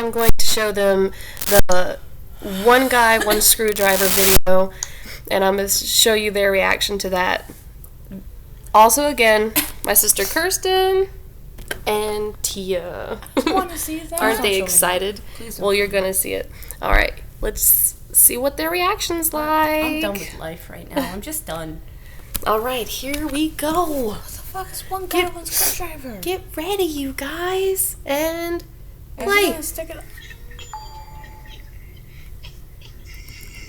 I'm going to show them the one guy, one screwdriver video, and I'm going to show you their reaction to that. Also, again, my sister Kirsten and Tia. I want to see that. Aren't they excited? Well, you're going to see it. All right, let's see what their reaction's like. I'm done with life right now. I'm just done. All right, here we go. What the fuck is one guy, one screwdriver? Get ready, you guys, and I'm play. gonna stick it up.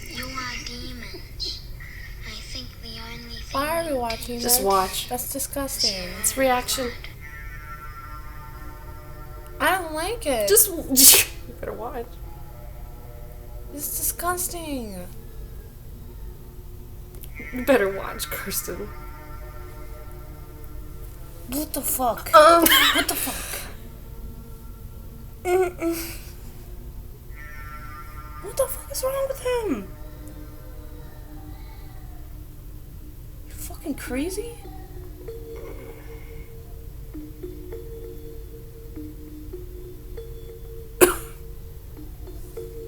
You are demons. I think the only thing. Why are we watching Just this? watch. That's disgusting. It's reaction. I don't like it. Just you better watch. It's disgusting. You better watch, Kirsten. What the fuck? What the fuck? What the fuck is wrong with him? You fucking crazy?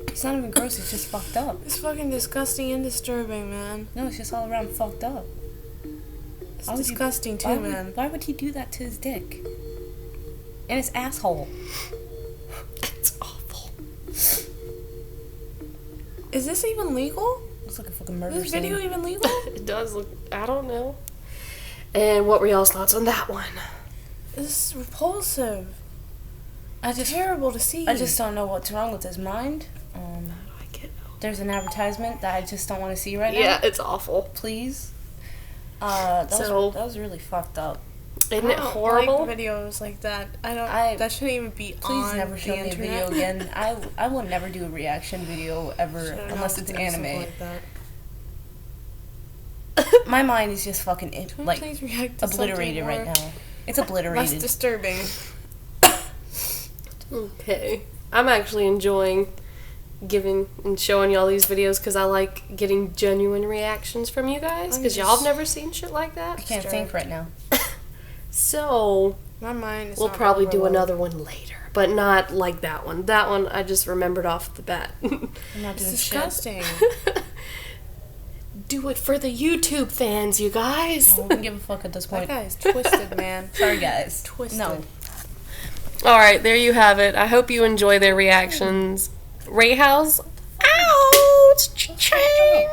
It's not even gross, it's just fucked up. It's fucking disgusting and disturbing, man. No, it's just all around fucked up. It's disgusting too, man. Why would he do that to his dick? And his asshole. It's awful. Is this even legal? Looks like a fucking murder Is this video scene. even legal? It does look. I don't know. And what were y'all's thoughts on that one? This is repulsive. Terrible to see. I just don't know what's wrong with his mind. There's an advertisement that I just don't want to see right now. Yeah, it's awful. Please. That was really fucked up. Isn't it horrible? Like videos like that. That shouldn't even be Please on never show the me a internet. video again. I will never do a reaction video ever Should've unless not it's done something anime. like that. My mind is just fucking Please react to obliterated something right more now. It's obliterated. Less disturbing. Okay. I'm actually enjoying giving and showing y'all these videos because I like getting genuine reactions from you guys because y'all have never seen shit like that. I can't think right now. So My mind is we'll not probably do overloaded. another one later, but not like that one. That one I just remembered off the bat. I'm not It's doing shit. disgusting. Do it for the YouTube fans, you guys. I don't give a fuck at this That point. guy is twisted, man. Sorry, guys. Twisted. No. All right, there you have it. I hope you enjoy their reactions. Ray House. Ouch! Cha-ching!